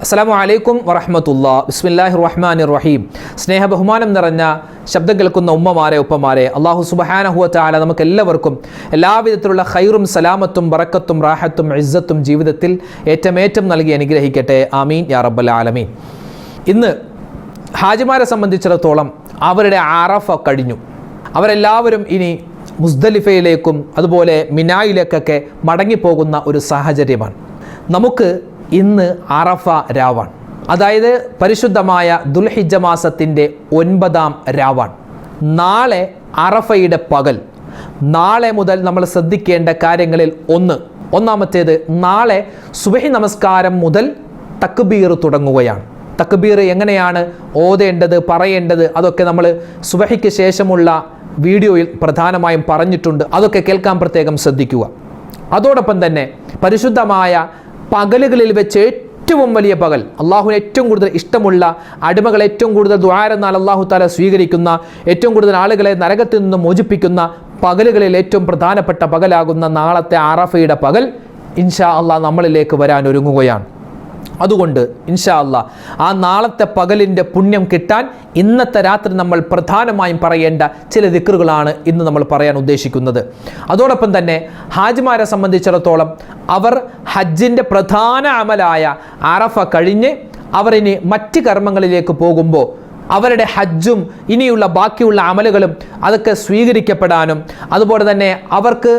അസ്സലാമു അലൈക്കും വറഹ്മത്തുള്ളാഹി. ബിസ്മില്ലാഹിർ റഹ്മാനിർ റഹീം. സ്നേഹ ബഹുമാനം നിറഞ്ഞ ശബ്ദം കേൾക്കുന്ന ഉമ്മമാരെ ഉപ്പമാരെ, അല്ലാഹു സുബ്ഹാനഹു വ തആല നമുക്ക് എല്ലാവർക്കും എല്ലാവിധത്തിലുള്ള ഖൈറും സലാമത്തും ബറക്കത്തും റാഹത്തും ഇസ്സത്തും ജീവിതത്തിൽ ഏറ്റമേറ്റം നൽകി അനുഗ്രഹിക്കട്ടെ. ആമീൻ യാ റബ്ബൽ ആലമീൻ. ഇന്ന് ഹാജിമാരെ സംബന്ധിച്ചിടത്തോളം അവരുടെ അറഫ കഴിഞ്ഞു. അവരെല്ലാവരും ഇനി മുസ്ദലിഫയിലേക്കും അതുപോലെ മിനായിലേക്കൊക്കെ മടങ്ങിപ്പോകുന്ന ഒരു സാഹചര്യമാണ്. നമുക്ക് ഇന്ന് അറഫ രാവാണ്, അതായത് പരിശുദ്ധമായ ദുൽഹിജ്ജ മാസത്തിൻ്റെ 9-ാം രാവാണ്. നാളെ അറഫയുടെ പകൽ. നാളെ മുതൽ നമ്മൾ ശ്രദ്ധിക്കേണ്ട കാര്യങ്ങളിൽ ഒന്നാമത്തേത്, നാളെ സുബഹി നമസ്കാരം മുതൽ തക്ബീർ തുടങ്ങുകയാണ്. തക്ബീർ എങ്ങനെയാണ് ഓതേണ്ടത്, പറയേണ്ടത്, അതൊക്കെ നമ്മൾ സുബഹിക്ക് ശേഷമുള്ള വീഡിയോയിൽ പ്രധാനമായും പറഞ്ഞിട്ടുണ്ട്. അതൊക്കെ കേൾക്കാൻ പ്രത്യേകം ശ്രദ്ധിക്കുക. അതോടൊപ്പം തന്നെ പരിശുദ്ധമായ പകലുകളിൽ വെച്ച് ഏറ്റവും വലിയ പകൽ, അള്ളാഹുവിന് ഏറ്റവും കൂടുതൽ ഇഷ്ടമുള്ള അടിമകൾ ഏറ്റവും കൂടുതൽ ദുആരെന്നാൽ അള്ളാഹു തആല സ്വീകരിക്കുന്ന, ഏറ്റവും കൂടുതൽ ആളുകളെ നരകത്തിൽ നിന്നും മോചിപ്പിക്കുന്ന പകലുകളിൽ ഏറ്റവും പ്രധാനപ്പെട്ട പകലാകുന്ന നാളത്തെ അറഫയുടെ പകൽ ഇൻഷാ അള്ളാഹ് നമ്മളിലേക്ക് വരാൻ ഒരുങ്ങുകയാണ്. അതുകൊണ്ട് ഇൻഷാ അള്ളാഹ് ആ നാളത്തെ പകലിൻ്റെ പുണ്യം കിട്ടാൻ ഇന്നത്തെ രാത്രി നമ്മൾ പ്രധാനമായും പറയേണ്ട ചില ദിക്റുകളാണ് ഇന്ന് നമ്മൾ പറയാൻ ഉദ്ദേശിക്കുന്നത്. അതോടൊപ്പം തന്നെ ഹാജിമാരെ സംബന്ധിച്ചിടത്തോളം അവർ ഹജ്ജിൻ്റെ പ്രധാന അമലായ അറഫ കഴിഞ്ഞ് അവർ ഇനി മറ്റ് കർമ്മങ്ങളിലേക്ക് പോകുമ്പോൾ അവരുടെ ഹജ്ജും ഇനിയുള്ള ബാക്കിയുള്ള അമലുകളും അതൊക്കെ സ്വീകരിക്കപ്പെടാനും അതുപോലെ തന്നെ അവർക്ക്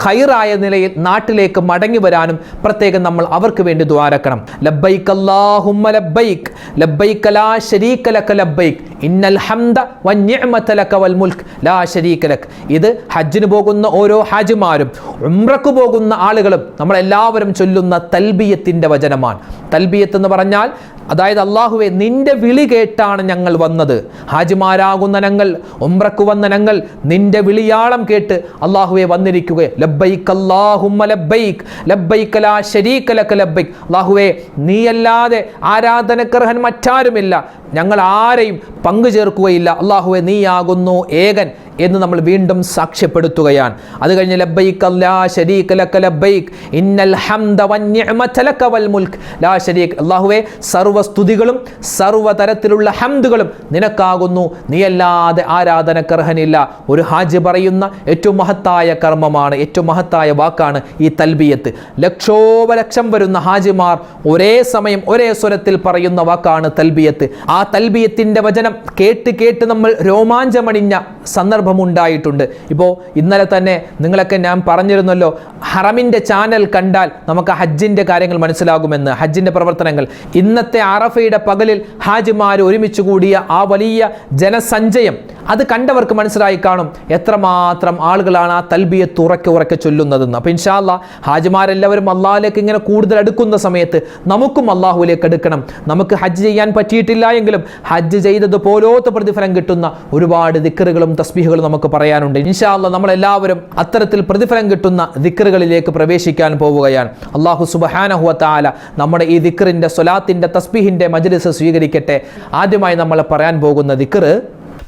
ഖൈറായ നിലയിൽ നാട്ടിലേക്ക് മടങ്ങി വരാനും പ്രത്യേകം നമ്മൾ അവർക്ക് വേണ്ടി ദുആരക്കണം. ലബ്ബൈക് അല്ലാഹുമ്മ ലബ്ബൈക് ലബ്ബൈക ലാ ശരീക ലക ലബ്ബൈക് ഇന്നൽ ഹംദ വന്നിഅമത ലക വൽ മുൽക്ക് ലാ ശരീക ലക്. ഇത് ഹജ്ജിന് പോകുന്ന ഓരോ ഹാജിമാരും ഉംറക്ക് പോകുന്ന ആളുകളും നമ്മളെല്ലാവരും ചൊല്ലുന്ന തൽബിയത്തിൻ്റെ വചനമാണ്. തൽബിയത്ത് എന്ന് പറഞ്ഞാൽ അതായത് അല്ലാഹുവേ, നിന്റെ വിളി കേട്ടാണ് ഞങ്ങൾ വന്നത്. ഹാജിമാരാകുന്ന ഞങ്ങൾ, ഉംറക്ക് വന്ന ഞങ്ങൾ നിന്റെ വിളിയാളം കേട്ട് അല്ലാഹുവേ വന്നിരിക്കുക. ലബ്ബൈക് അല്ലാഹുമ്മ ലബ്ബൈക് ലബ്ബൈക ലാ ശരീക ലക ലബ്ബൈക്. അല്ലാഹുവേ, നീയല്ലാതെ ആരാധനക്കർഹൻ മറ്റാരുമില്ല, ഞങ്ങൾ ആരെയും പങ്കു ചേർക്കുകയില്ല. അല്ലാഹുവേ, നീയാകുന്നു ഏകൻ എന്ന് നമ്മൾ വീണ്ടും സാക്ഷ്യപ്പെടുത്തുകയാണ്. അത് കഴിഞ്ഞ് ലബ്ബൈക ലാ ശരീക ലക ലബ്ബൈക് ഇന്നൽ ഹംദ വന്നിഅമത ലക വൽ മുൽക്ക് ലാ ശരീക. അല്ലാഹുവേ, സർവ്വസ്തുതികളും സർവ്വതരത്തിലുള്ള ഹംദുകളും നിനക്കാകുന്നു, നീയല്ലാതെ ആരാധനക്കർഹനില്ല. ഒരു ഹാജി പറയുന്ന ഏറ്റവും മഹത്തായ കർമ്മമാണ്, ഏറ്റവും മഹത്തായ വാക്കാണ് ഈ തൽബിയത്ത്. ലക്ഷോപലക്ഷം വരുന്ന ഹാജിമാർ ഒരേ സമയം ഒരേ സ്വരത്തിൽ പറയുന്ന വാക്കാണ് തൽബിയത്ത്. ആ തൽബിയത്തിൻ്റെ വചനം കേട്ട് കേട്ട് നമ്മൾ രോമാഞ്ചമണിഞ്ഞ സന്ദർഭമുണ്ടായിട്ടുണ്ട്. ഇപ്പോൾ ഇന്നലെ തന്നെ നിങ്ങളൊക്കെ ഞാൻ പറഞ്ഞിരുന്നല്ലോ, ഹറമിൻ്റെ ചാനൽ കണ്ടാൽ നമുക്ക് ഹജ്ജിൻ്റെ കാര്യങ്ങൾ മനസ്സിലാകുമെന്ന്, ഹജ്ജിൻ്റെ പ്രവർത്തനങ്ങൾ. ഇന്നത്തെ അറഫയുടെ പകലിൽ ഹാജിമാർ ഒരുമിച്ച് കൂടിയ ആ വലിയ ജനസഞ്ചയം അത് കണ്ടവർക്ക് മനസ്സിലായി കാണും എത്രമാത്രം ആളുകളാണ് ആ തൽബിയത്ത് ഉറക്കെ ചൊല്ലുന്നതെന്ന്. അപ്പോൾ ഇൻഷാ അല്ലാഹ് ഹാജിമാരെല്ലാവരും അള്ളാഹിലേക്ക് ഇങ്ങനെ കൂടുതൽ അടുക്കുന്ന സമയത്ത് നമുക്കും അള്ളാഹുവിലേക്ക് അടുക്കണം. നമുക്ക് ഹജ്ജ് ചെയ്യാൻ പറ്റിയിട്ടില്ല എങ്കിലും ഹജ്ജ് ചെയ്തത് പോലോത്ത പ്രതിഫലം കിട്ടുന്ന ഒരുപാട് ദിക്റുകളും തസ്ബീഹുകളും നമുക്ക് പറയാനുണ്ട്. ഇൻഷാ അല്ലാഹ് നമ്മളെല്ലാവരും അത്തരത്തിൽ പ്രതിഫലം കിട്ടുന്ന ദിക്റുകളിലേക്ക് പ്രവേശിക്കാൻ പോവുകയാണ്. അല്ലാഹു സുബ്ഹാനഹു വ തആല നമ്മുടെ ഈ ദിക്റിൻ്റെ സ്വലാത്തിൻ്റെ തസ്ബീഹിൻ്റെ മജ്ലിസ് സ്വീകരിക്കട്ടെ. ആദ്യമായി നമ്മൾ പറയാൻ പോകുന്ന ദിക്ർ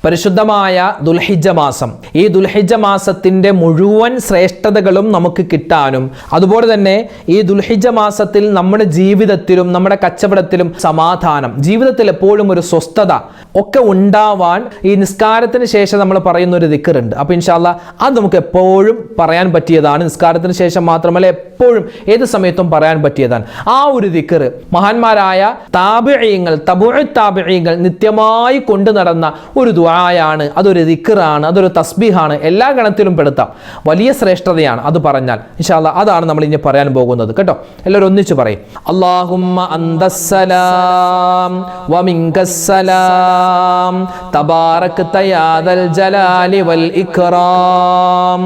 പരിശുദ്ധമായ ദുൽഹിജ്ജ മാസം. ഈ ദുൽഹിജ്ജ മാസത്തിൻ്റെ മുഴുവൻ ശ്രേഷ്ഠതകളും നമുക്ക് കിട്ടാനും അതുപോലെ തന്നെ ഈ ദുൽഹിജ്ജ മാസത്തിൽ നമ്മുടെ ജീവിതത്തിലും നമ്മുടെ കച്ചവടത്തിലും സമാധാനം, ജീവിതത്തിൽ എപ്പോഴും ഒരു സ്വസ്ഥത ഒക്കെ ഉണ്ടാവാൻ ഈ നിസ്കാരത്തിന് ശേഷം നമ്മൾ പറയുന്ന ഒരു ദിക്റുണ്ട്. അപ്പോൾ ഇൻഷാ അല്ലാഹ് അത് നമുക്ക് എപ്പോഴും പറയാൻ പറ്റിയതാണ്. നിസ്കാരത്തിന് ശേഷം മാത്രമല്ല, എപ്പോഴും ഏത് സമയത്തും പറയാൻ പറ്റിയതാണ്. ആ ഒരു ദിക്ർ മഹാന്മാരായ താബിഈങ്ങൾ, തബുഉ താബിഈങ്ങൾ നിത്യമായി കൊണ്ടു നടന്ന ഒരു ദുആയാണ്, അതൊരു ദിക്റാണ്, അതൊരു തസ്ബീഹാണ്. എല്ലാ ഗണത്തിലും പെടുത്താം. വലിയ ശ്രേഷ്ഠതയാണ് അത് പറഞ്ഞാൽ. ഇൻഷാ അല്ലാഹ് അതാണ് നമ്മൾ ഇനി പറയാൻ പോകുന്നത് കേട്ടോ. എല്ലാവരും ഒന്നിച്ച് പറയും. അല്ലാഹുമ്മ അന്തസ്സലാം വമിൻകസ്സലാം തബാറക്ത യാ ദൽ ജലാലി വൽ ഇക്റാം.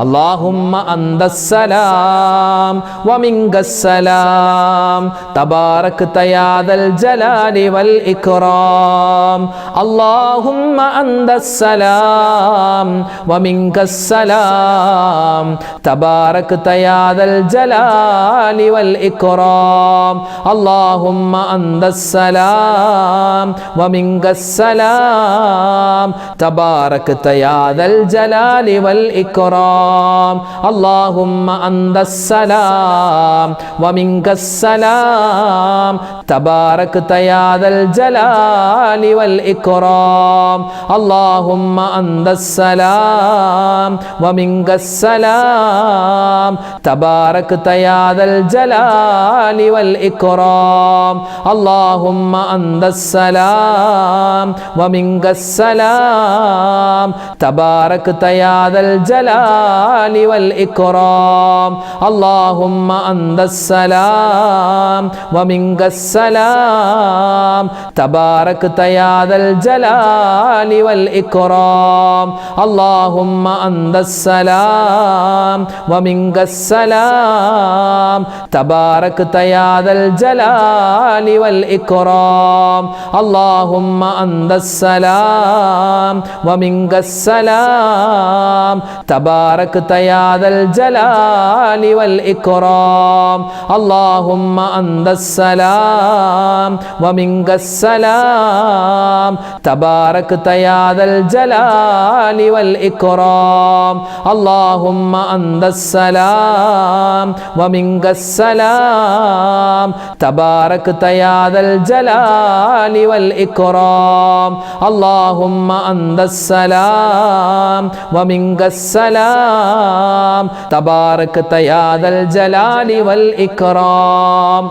അല്ലാഹുമ്മ അന്തസ്സലാം വമിൻകസ്സലാം തബാറക്ത യാ ദൽ ജലാലി വൽ ഇക്റാം. അല്ലാഹുമ്മ അന്തസ്സലാം വമിൻകസ്സലാം തബാരക്ത യാ ദൽ ജലാലി വൽ ഇക്റാം അല്ലാഹുമ്മ അന്തസ്സലാം വമിൻകസ്സലാം തബാരക്ത യാ ദൽ ജലാലി വൽ ഇക്റാം അല്ലാഹുമ്മ അന്തസ്സലാം വമിൻകസ്സലാം തബാരക്ത യാ ദൽ ജലാലി വൽ ഇക്റാം അല്ലാഹുമ്മ അന്തസ്സലാം വമിൻകസ്സലാം തബാരക്ത യാ ദൽ ജലാലി വൽ ഇക്റാം അല്ലാഹുമ്മ അന്തസ്സലാം വമിൻകസ്സലാം തബാരക്ത യാ ദൽ ജലാലി വൽ ഇക്റാം അല്ലാഹുമ്മ അന്തസ്സലാം വമിൻകസ്സലാം തബാരക്ത യാ ദൽ ജലാലി വൽ ഇക്റാം അല്ലാഹുമ്മ അന്തസ്സലാം വമിൻകസ്സലാം തബാരക്ത യാ ദൽ ജലാലി വൽ ഇക്റാം അല്ലാഹുമ്മ അന്തസ്സലാം വമിൻകസ്സലാം തബാരക്ത യാ ദൽ ജലാലി വൽ ഇക്റാം അല്ലാഹുമ്മ അന്തസ്സലാം വമിൻകസ്സലാം തബാരക്ത യാ ദൽ ജലാലി വൽ ഇക്റാം അല്ലാഹുമ്മ അന്തസ്സലാം വമിൻകസ്സലാം തബാരക്ത യാ ദൽ ജലാലി വൽ ഇക്റാം അല്ലാഹുമ്മ അന്തസ്സലാം വമിൻകസ്സലാം തബാരക്ത യാ ദൽ ജലാലി വൽ ഇക്റാം.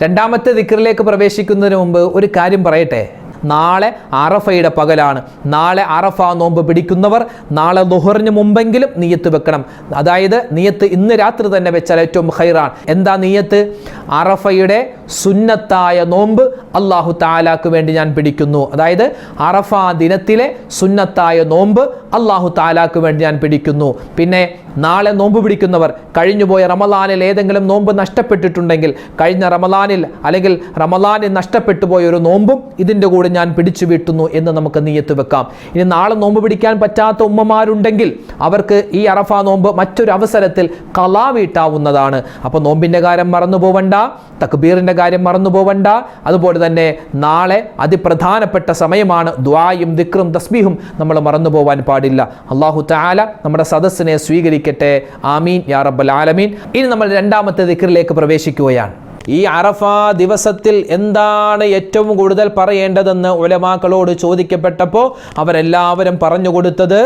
രണ്ടാമത്തെ ദിക്റിലേക്ക് പ്രവേശിക്കുന്നതിന് മുമ്പ് ഒരു കാര്യം പറയട്ടെ. നാളെ അറഫയുടെ പകലാണ്. നാളെ അറഫ നോമ്പ് പിടിക്കുന്നവർ നാളെ ദുഹറിന് മുമ്പെങ്കിലും നിയത്ത് വെക്കണം. അതായത് നിയത്ത് ഇന്ന് രാത്രി തന്നെ വെച്ചാൽ ഏറ്റവും ഖൈറാണ്. എന്താ നിയത്ത്? അറഫയുടെ സുന്നത്തായ നോമ്പ് അല്ലാഹു തആലാക്ക് വേണ്ടി ഞാൻ പിടിക്കുന്നു. അതായത് അറഫ ദിനത്തിലെ സുന്നത്തായ നോമ്പ് അല്ലാഹു തആലാക്ക് വേണ്ടി ഞാൻ പിടിക്കുന്നു. പിന്നെ നാളെ നോമ്പ് പിടിക്കുന്നവർ കഴിഞ്ഞുപോയ റമളാനിൽ ഏതെങ്കിലും നോമ്പ് നഷ്ടപ്പെട്ടിട്ടുണ്ടെങ്കിൽ കഴിഞ്ഞ റമളാനിൽ അല്ലെങ്കിൽ റമളാനിൽ നഷ്ടപ്പെട്ടു പോയ ഒരു നോമ്പും ഇതിൻ്റെ കൂടെ ഞാൻ പിടിച്ചു വീട്ടുന്നു എന്ന് നമുക്ക് നിയത്ത് വെക്കാം. ഇനി നാളെ നോമ്പ് പിടിക്കാൻ പറ്റാത്ത ഉമ്മമാരുണ്ടെങ്കിൽ അവർക്ക് ഈ അറഫ നോമ്പ് മറ്റൊരു അവസരത്തിൽ ഖളാ വീട്ടാവുന്നതാണ്. അപ്പോൾ നോമ്പിൻ്റെ കാര്യം മറന്നു പോവണ്ട, തക്ബീറിൻ്റെ കാര്യം മറന്നു പോവണ്ട. അതുപോലെ തന്നെ നാളെ അതിപ്രധാനപ്പെട്ട സമയമാണ്. ദുആയും ദിക്റും തസ്ബീഹും നമ്മൾ മറന്നു പോവാൻ പാടില്ല. അല്ലാഹു തആല നമ്മുടെ സദസ്സിനെ സ്വീകരിക്കട്ടെ. ആമീൻ യാ റബ്ബൽ ആലമീൻ. ഇനി നമ്മൾ രണ്ടാമത്തെ ദിക്റിലേക്ക് പ്രവേശിക്കുകയാണ്. ഈ അറഫ ദിവസത്തിൽ എന്താണ് ഏറ്റവും കൂടുതൽ പറയേണ്ടതെന്ന് ഉലമാക്കളോട് ചോദിക്കപ്പെട്ടപ്പോൾ അവരെല്ലാവരും പറഞ്ഞു കൊടുത്തത്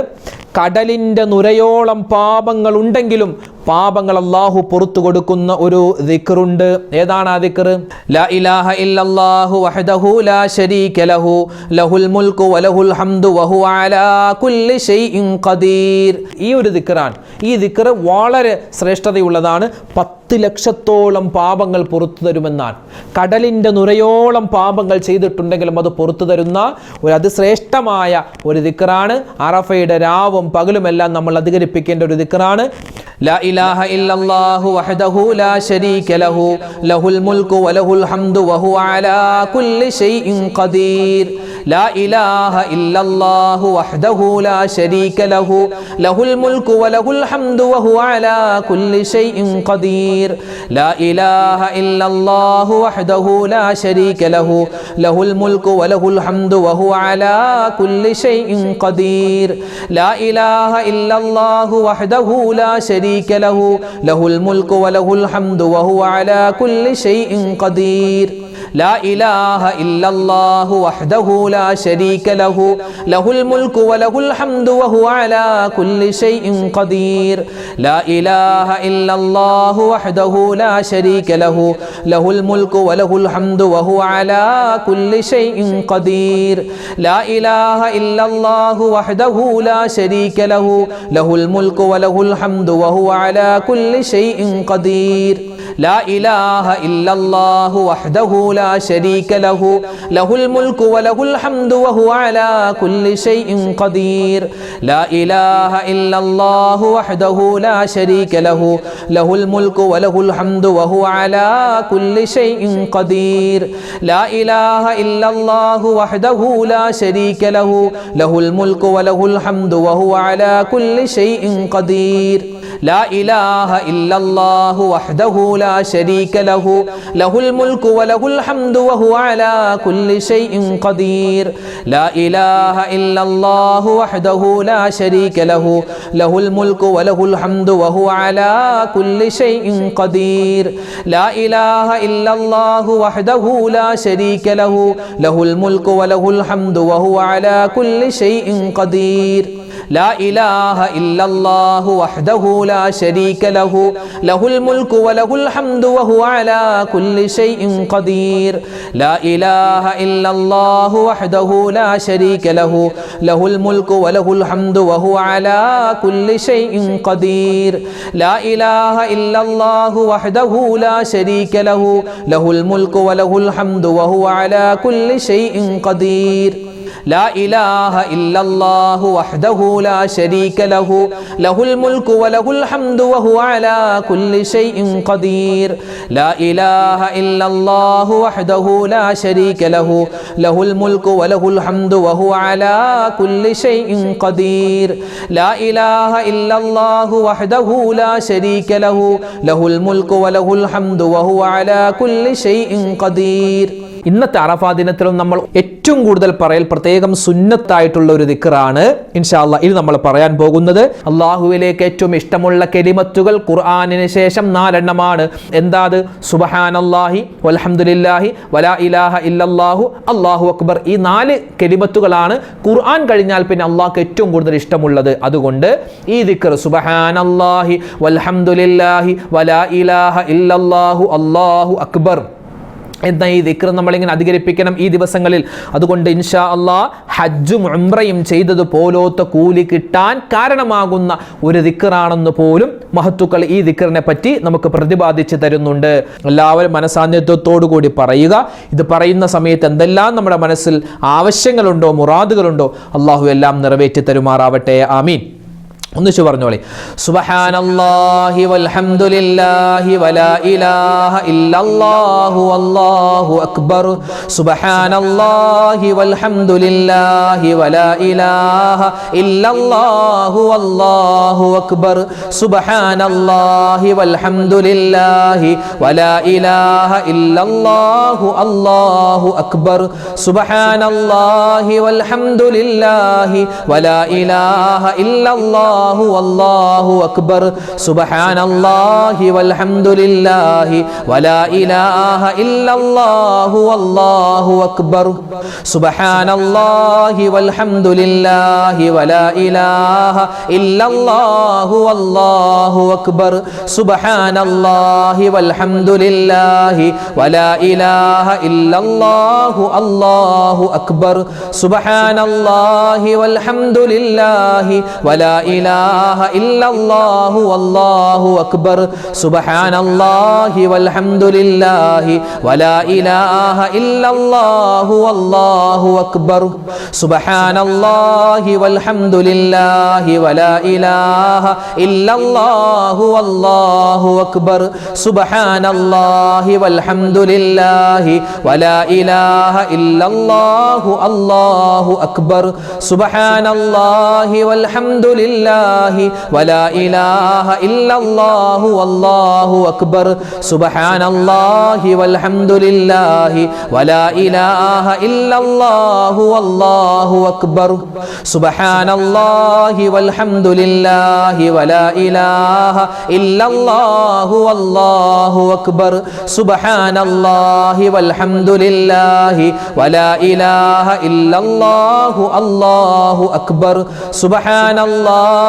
കടലിൻ്റെ നുരയോളം പാപങ്ങൾ ഉണ്ടെങ്കിലും പാപങ്ങൾ അല്ലാഹു പുറത്തു കൊടുക്കുന്ന ഒരു ദിക്റുണ്ട്. ഏതാണ് ആ ദിക്ർ? ലാ ഇലാഹ ഇല്ലല്ലാഹു വഹ്ദഹു ലാ ശരീക ലഹു ലഹുൽ മുൽക്കു വലഹുൽ ഹംദു വഹുവ അലാ കുല്ലി ഷൈഇൻ ഖദീർ. ഈ ഒരു ദിക്റാണ്. ഈ ദിക്ർ വളരെ ശ്രേഷ്ഠതയുള്ളതാണ്. 10 ലക്ഷത്തോളം പാപങ്ങൾ പുറത്തു തരുമെന്നാണ്. കടലിൻ്റെ നുരയോളം പാപങ്ങൾ ചെയ്തിട്ടുണ്ടെങ്കിലും അത് പുറത്തു തരുന്ന ഒരു അതിശ്രേഷ്ഠമായ ഒരു ദിക്റാണ്. അറഫയുടെ രാവും പകലുമെല്ലാം നമ്മൾ അധികരിപ്പിക്കേണ്ട ഒരു ദിക്റാണ്. ലാ ഇലാഹ ഇല്ലല്ലാഹു വഹ്ദഹു ലാ ശരീക ലഹു ലഹുൽ മുൽക്കു വലഹുൽ ഹംദു വഹുവ അലാ കുല്ലി ഷൈഇൻ ഖദീർ. ലാ ഇലാഹ ഇല്ലല്ലാഹു വഹ്ദഹു ലാ ശരീക ലഹു ലഹുൽ മുൽക്കു വലഹുൽ ഹംദു വഹുവ അലാ കുല്ലി ഷൈഇൻ ഖദീർ. ലാ ഇലാഹ ഇല്ലല്ലാഹു വഹ്ദഹു ലാ ശരീക ലഹു ലഹുൽ മുൽക്കു വലഹുൽ ഹംദു വഹുവ അലാ കുല്ലി ഷൈഇൻ ഖദീർ. ലാ ഇലാഹ ഇല്ലല്ലാഹു വഹ്ദഹു ലാ ശരീക ലഹു ലഹുൽ മുൽക്കു വലഹുൽ ഹംദു വഹുവ അലാ കുല്ലി ഷൈഇൻ ഖദീർ. لا إله إلا الله وحده لا شريك له له الملك وله الحمد وهو على كل شيء قدير. لا إله إلا الله وحده لا شريك له له الملك وله الحمد وهو على كل شيء قدير. لا إله إلا الله وحده لا شريك له له الملك وله الحمد وهو على كل شيء قدير. ലാ ഇലാഹ ഇല്ലല്ലാഹു വഹ്ദഹു ലാ ശരീക ലഹു ലഹുൽ മുൽക്കു വലഹുൽ ഹംദു വഹുവ അലാ കുല്ലി ഷൈഇൻ ഖദീർ. ലാ ഇലാഹ ഇല്ലല്ലാഹു വഹ്ദഹു ലാ ശരീക ലഹു ലഹുൽ മുൽക്കു വലഹുൽ ഹംദു വഹുവ അലാ കുല്ലി ഷൈഇൻ ഖദീർ. ലാ ഇലാഹ ഇല്ലല്ലാഹു വഹ്ദഹു ലാ ശരീക ലഹു ലഹുൽ മുൽക്കു വലഹുൽ ഹംദു വഹുവ അലാ കുല്ലി ഷൈഇൻ ഖദീർ. لا إله إلا الله وحده لا شريك له له الملك وله الحمد وهو على كل شيء قدير. لا إله إلا الله وحده لا شريك له له الملك وله الحمد وهو على كل شيء قدير. لا إله إلا الله وحده لا شريك له له الملك وله الحمد وهو على كل شيء قدير. لا إله إلا الله وحده لا شريك له له الملك وله الحمد وهو على كل شيء قدير. لا إله إلا الله وحده لا شريك له له الملك وله الحمد وهو على كل شيء قدير. لا إله إلا الله وحده لا شريك له له الملك وله الحمد وهو على كل شيء قدير. لا إله إلا الله وحده لا شريك له له الملك وله الحمد وهو على كل شيء قدير. لا إله إلا الله وحده لا شريك له له الملك وله الحمد وهو على كل شيء قدير. لا إله إلا الله وحده لا شريك له له الملك وله الحمد وهو على كل شيء قدير. ഇന്നത്തെ അറഫാ ദിനത്തിലും നമ്മൾ ഏറ്റവും കൂടുതൽ പറയൽ പ്രത്യേകം സുന്നത്തായിട്ടുള്ള ഒരു ദിക്റാണ് ഇൻഷാ അല്ലാഹ് ഇത് നമ്മൾ പറയാൻ പോകുന്നത്. അല്ലാഹുവിലേക്ക് ഏറ്റവും ഇഷ്ടമുള്ള കലിമത്തുകൾ ഖുർആനിന് ശേഷം 4 എണ്ണമാണ്. എന്താ അത്? സുബ്ഹാനല്ലാഹി വൽഹംദുലില്ലാഹി വലാ ഇലാഹ ഇല്ലല്ലാഹു അല്ലാഹു അക്ബർ. ഈ 4 കലിമത്തുകളാണ് ഖുർആൻ കഴിഞ്ഞാൽ പിന്നെ അല്ലാഹുക്ക് ഏറ്റവും കൂടുതൽ ഇഷ്ടമുള്ളത്. അതുകൊണ്ട് ഈ ദിക്ർ സുബ്ഹാനല്ലാഹി വൽഹംദുലില്ലാഹി വലാ ഇലാഹ ഇല്ലല്ലാഹു അല്ലാഹു അക്ബർ എന്ന ഈ ദിക്ർ നമ്മളിങ്ങനെ അധികരിപ്പിക്കണം ഈ ദിവസങ്ങളിൽ. അതുകൊണ്ട് ഇൻഷാ അല്ലാഹ് ഹജ്ജും ഉംറയും ചെയ്തതുപോലത്തെ കൂലി കിട്ടാൻ കാരണമാകുന്ന ഒരു ദിക്റാണെന്ന് പോലും മഹത്തുക്കൾ ഈ ദിക്റിനെ പറ്റി നമുക്ക് പ്രതിപാദിച്ച് തരുന്നുണ്ട്. എല്ലാവരും മനസാന്നിധ്യത്തോടു കൂടി പറയുക. ഇത് പറയുന്ന സമയത്ത് എന്തെല്ലാം നമ്മുടെ മനസ്സിൽ ആവശ്യങ്ങളുണ്ടോ, മുറാദുകളുണ്ടോ, അല്ലാഹു എല്ലാം നിറവേറ്റി തരുമാറാവട്ടെ. ആമീൻ. ഒന്നിച്ചു പറഞ്ഞോളെ. സുബ്ഹാനല്ലാഹി വൽഹംദുലില്ലാഹി വലാ ഇലാഹ ഇല്ലല്ലാഹു അല്ലാഹു അക്ബർ. സുബ്ഹാനല്ലാഹി വൽഹംദുലില്ലാഹി വലാ ഇലാഹ ഇല്ലല്ലാഹു അല്ലാഹു അക്ബർ. സുബ്ഹാനല്ലാഹി വൽഹംദുലില്ലാഹി വലാ ഇലാഹ ഇല്ലല്ലാഹു അല്ലാഹു അക്ബർ. സുബ്ഹാനല്ലാഹി വൽഹംദുലില്ലാഹി വലാ ഇലാഹ ഇല്ലല്ലാഹു والله أكبر. سبحان الله والحمد لله ولا إله إلا الله والله أكبر. سبحان الله والحمد لله ولا إله إلا الله والله أكبر. سبحان الله والحمد لله ولا إله إلا الله الله أكبر. سبحان الله والحمد لله ولا إله إلا الله والله أكبر. سبحان الله والحمد لله ولا إله إلا الله والله أكبر. سبحان الله والحمد لله ولا إله إلا الله والله أكبر. سبحان الله والحمد لله ولا إله إلا الله الله أكبر. سبحان الله والحمد لله ولا إله إلا الله والله أكبر. سبحان الله والحمد لله ولا إله إلا الله والله أكبر. سبحان الله والحمد لله ولا إله إلا الله والله أكبر. سبحان الله والحمد لله ولا إله إلا الله الله أكبر. سبحان الله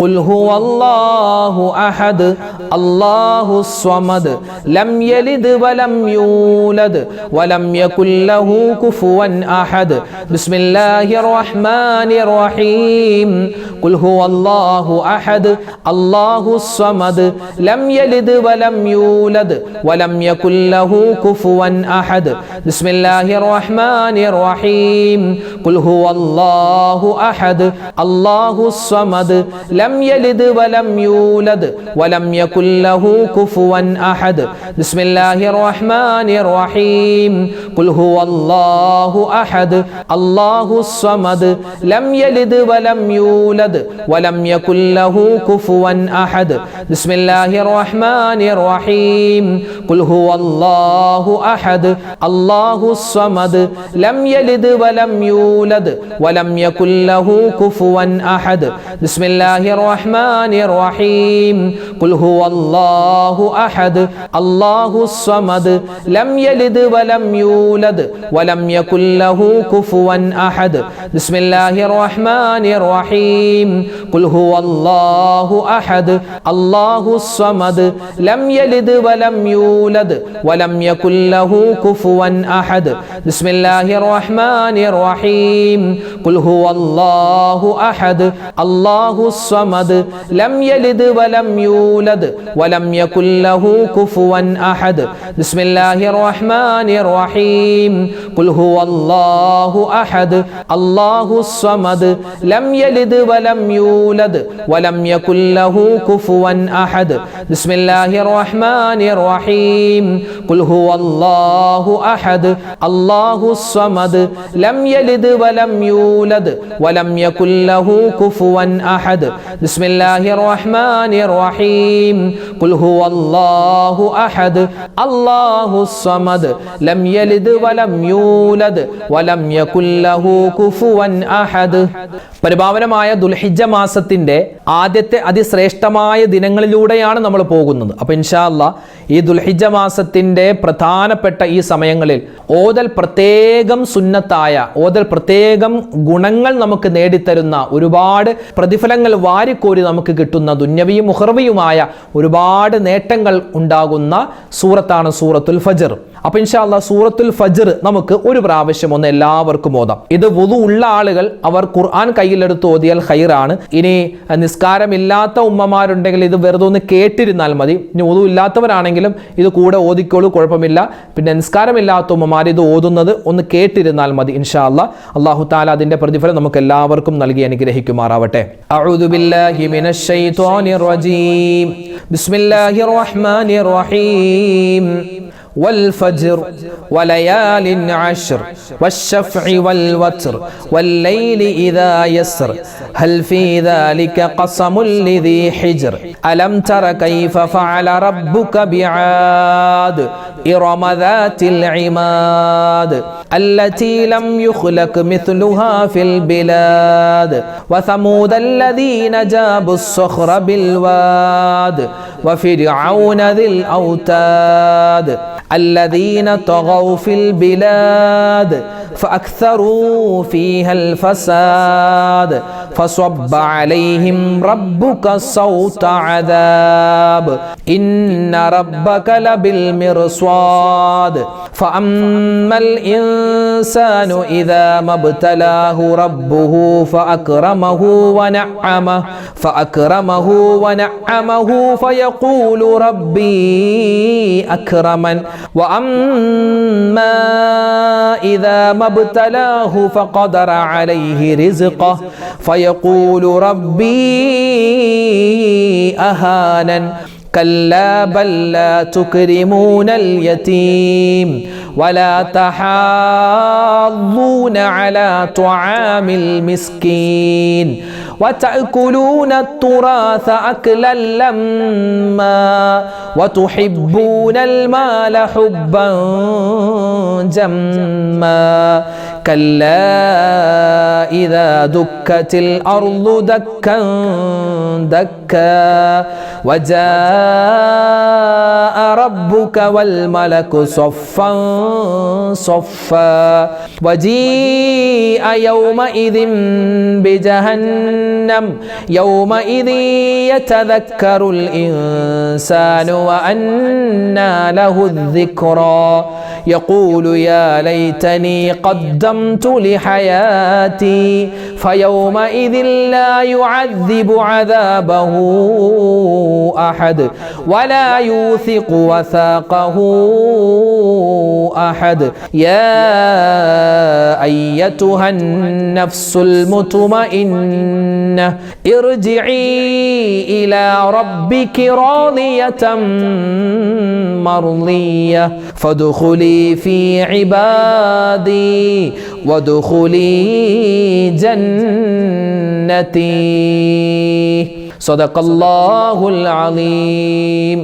ഖുൽ ഹുവല്ലാഹു അഹദ് അല്ലാഹുസ് സ്വമദ് ലം യലിദ് വലം യൂലദ് വലം യകുൽ ലഹു കുഫുവൻ അഹദ്. ബിസ്മില്ലാഹിർ റഹ്മാനിർ റഹീം. ഖുൽ ഹുവല്ലാഹു അഹദ് അല്ലാഹുസ് സ്വമദ് ലം യലിദ് വലം യൂലദ് വലം യകുൽ ലഹു കുഫുവൻ അഹദ്. ബിസ്മില്ലാഹിർ റഹ്മാനിർ റഹീം. ഖുൽ ഹുവല്ലാഹു അഹദ് അല്ലാഹുസ് സ്വമദ് ലം യലിദ് വലം യൂലദ് വലം യകുൽ ലഹു കുഫുവൻ അഹദ്. ബിസ്മില്ലാഹിർ റഹ്മാനിർ റഹീം. ഖുൽ ഹുവല്ലാഹു അഹദ് അല്ലാഹുസ് സ്വമദ് ലം യലിദ് വലം യൂലദ് വലം യകുൽ ലഹു കുഫുവൻ അഹദ്. ബിസ്മില്ലാഹിർ റഹ്മാനിർ റഹീം. ഖുൽ ഹുവല്ലാഹു അഹദ് അല്ലാഹുസ് സ്വമദ് ലം യലിദ് വലം യൂലദ് വലം യകുൽ ലഹു കുഫുവൻ അഹദ്. ബിസ്മില്ലാഹിർ റഹ്മാനിർ റഹീം. ഖുൽ ഹുവല്ലാഹു അഹദ് അല്ലാഹുസ് സ്വമദ് ലം യലിദ് വലം യൂലദ് വലം യകുൽ ലഹു കുഫുവൻ അഹദ്. ബിസ്മില്ലാഹിർ റഹ്മാനിർ റഹീം. ഖുൽ ഹുവല്ലാഹു അഹദ് അല്ലാഹുസ് സ്വമദ് ലം യലിദ് വലം യൂലദ് വലം യകുൽ ലഹു കുഫുവൻ അഹദ്. ബിസ്മില്ലാഹിർ റഹ്മാനിർ റഹീം. ഖുൽ ഹുവല്ലാഹു അഹദ് അല്ലാഹുസ് സ്വമദ് ലം യലിദ് വലം യൂലദ് വലം യകുൽ ലഹു കുഫുവൻ അഹദ്. ബിസ്മില്ലാഹിർ റഹ്മാനിർ റഹീം. ഖുൽ ഹുവല്ലാഹു അഹദ് അല്ലാഹുസ് സ്വമദ് ലം യലിദ് വലം യൂലദ് വലം യകുൽ ലഹു കുഫുവൻ അഹദ്. ബിസ്മില്ലാഹിർ റഹ്മാനിർ റഹീം. ഖുൽ ഹുവല്ലാഹു അഹദ് അല്ലാഹുസ് സ്വമദ് ലം യലിദ് വലം യൂലദ് വലം യകുൽ ലഹു കുഫുവൻ അഹദ്. ബിസ്മില്ലാഹിർ റഹ്മാനിർ റഹീം. ഖുൽ ഹുവല്ലാഹു അഹദ് അല്ലാഹുസ് സ്വമദ് ലം യലിദ് വലം യൂലദ് വലം യകുൽ ലഹു കുഫുവൻ അഹദ്. പരിപാവനമായ ദുൽഹിജ്ജ മാസത്തിന്റെ ആദ്യത്തെ അതിശ്രേഷ്ഠമായ ദിനങ്ങളിലൂടെയാണ് നമ്മൾ പോകുന്നത്. അപ്പോൾ ഇൻഷാ അല്ലാഹ് ഈ ദുൽഹിജ്ജ മാസത്തിന്റെ പ്രധാനപ്പെട്ട ഈ സമയങ്ങളിൽ ഓതൽ പ്രത്യേകം സുന്നത്തായ, ഓതൽ പ്രത്യേകം ഗുണങ്ങൾ നമുക്ക് നേടിത്തരുന്ന, ഒരുപാട് പ്രതിഫലങ്ങൾ വാരിക്കോരി നമുക്ക് കിട്ടുന്ന, ദുന്യവിയും ഉഖ്റവിയുമായ ഒരുപാട് നേട്ടങ്ങൾ ഉണ്ടാകുന്ന സൂറത്താണ് സൂറത്തുൽ ഫജ്ർ. അപ്പോൾ ഇൻഷാ അല്ലാഹ് സൂറത്തുൽ ഫജ്ർ നമുക്ക് ഒരു പ്രാവശ്യം ഒന്ന് എല്ലാവർക്കും ഓതാം. ഇത് വുളു ഉള്ള ആളുകൾ അവർ ഖുർആൻ കയ്യിലെടുത്ത് ഓതിയാൽ ഖൈറാണ്. ഇനി നിസ്കാരമില്ലാത്ത ഉമ്മമാരുണ്ടെങ്കിൽ ഇത് വെറുതെ ഒന്ന് കേട്ടിരുന്നാൽ മതി. ഇനി വുളു ഇല്ലാത്തവരാണെങ്കിലും ഇത് കൂടെ ഓതിക്കോളൂ, കുഴപ്പമില്ല. പിന്നെ നിസ്കാരമില്ലാത്ത ഉമ്മമാർ ഇത് ഓതുന്നത് ഒന്ന് കേട്ടിരുന്നാൽ മതി. ഇൻഷാ അല്ലാഹ് അല്ലാഹു തആല അതിന്റെ പ്രതിഫലം നമുക്ക് എല്ലാവർക്കും നൽകി അനുഗ്രഹിക്കുമാറാവട്ടെ. അഊദു ബില്ലാഹി മിനശ് ശൈത്വാനിർ റജീം. ബിസ്മില്ലാഹിർ റഹ്മാനിർ റഹീം. والفجر وليال عشر والشفع والوتر والليل إذا يسر هل في ذلك قسم لذي حجر ألم تر كيف فعل ربك بعاد إرم ذات العماد التي لم يخلق مثلها في البلاد وثمود الذين جابوا الصخر بالواد وفرعون ذي الأوتاد الذين طغوا في البلاد فأكثروا فيها الفساد فصب عليهم ربك صوت عذاب إن ربك لبالمرصاد فأما الإنسان إذا ما ابتلاه ربه فأكرمه ونعمه فيقول ربي أكرمن وأما إذا ما ابتلاه فقدر عليه رزقه فيقول ربي أهانن كلا بل لا تكرمون اليتيم ولا تحاضون على طعام المسكين وتأكلون التراث أكلا لما وتحبون المال حبا جما كلا إذا دكت الأرض دكا دكا وجاء ربك والملك صفا صفا وجيء يومئذ بجهنم يومئذ يتذكر الإنسان وأنى له الذكرى يقول يا ليتني قدمت لحياتي فيومئذ لا يعذب عذابه أحد ولا يوثق وثاقه أحد يا أيتها النفس المطمئنة ارجعي إلى ربك راضية مرضية فادخلي في عبادي وادخلي جنتي صدق الله العظيم.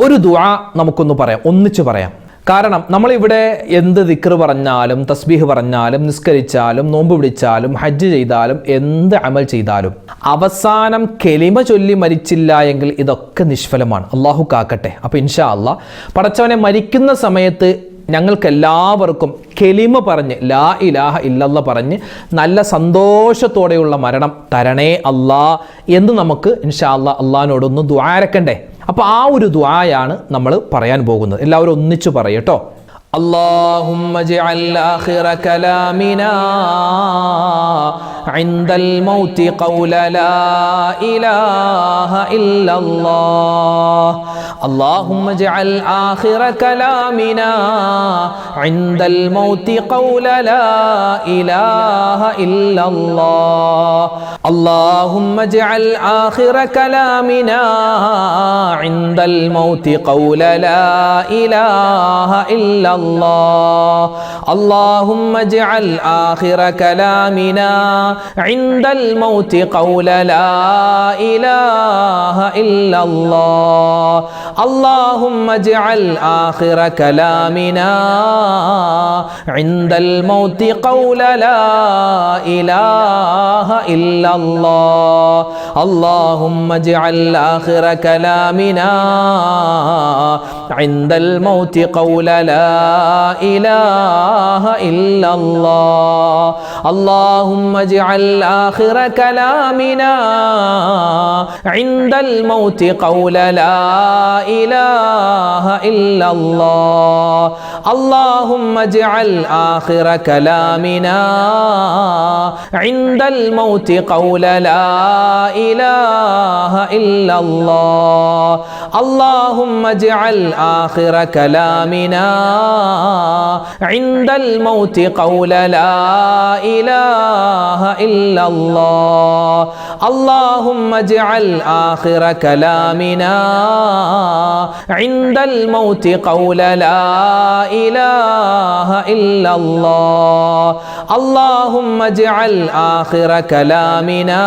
ഒരു ദുആ നമുക്കൊന്ന് പറയാം, ഒന്നിച്ചു പറയാം. കാരണം നമ്മളിവിടെ എന്ത് ദിക്ർ പറഞ്ഞാലും തസ്ബീഹ് പറഞ്ഞാലും നിസ്കരിച്ചാലും നോമ്പ് പിടിച്ചാലും ഹജ്ജ് ചെയ്താലും എന്ത് അമൽ ചെയ്താലും അവസാനം കെലിമ ചൊല്ലി മരിച്ചില്ല എങ്കിൽ ഇതൊക്കെ നിഷ്ഫലമാണ്. അള്ളാഹു കാക്കട്ടെ. അപ്പോൾ ഇൻഷാ അള്ളാഹ് പടച്ചവനെ മരിക്കുന്ന സമയത്ത് ഞങ്ങൾക്കെല്ലാവർക്കും കെലിമ പറഞ്ഞ് ലാ ഇലാഹ ഇല്ലല്ലാഹ് പറഞ്ഞ് നല്ല സന്തോഷത്തോടെയുള്ള മരണം തരണേ അല്ലാ എന്ന് നമുക്ക് ഇൻഷാ അള്ളാഹ് അള്ളാഹിനോടൊന്ന് ദുആരക്കണ്ടേ. അപ്പോൾ ആ ഒരു ദുആയാണ് നമ്മൾ പറയാൻ പോകുന്നത്. എല്ലാവരും ഒന്നിച്ചു പറയട്ടോ. اللهم اجعل آخر كلامنا عند الموت قول لا إله إلا الله. اللهم اجعل آخر كلامنا عند الموت قول لا إله إلا الله. اللهم اجعل آخر كلامنا عند الموت قول لا إله إلا الله. اللهم اجعل آخر كلامنا عند الموت قول لا إله إلا الله. اللهم اجعل آخر كلامنا عند الموت قول لا إله إلا الله. اللهم اجعل آخر كلامنا عند الموت قول لا إله إلا الله. اللهم اجعل آخر كلامنا عند الموت قول لا إله إلا الله. اللهم اجعل آخر كلامنا عند الموت قول لا إله إلا الله. اللهم اجعل آخر كلامنا عند الموت قول لا إله إلا الله. اللهم اجعل آخر كلامنا عند الموت قول لا إله إلا الله. اللهم اجعل آخر كلامنا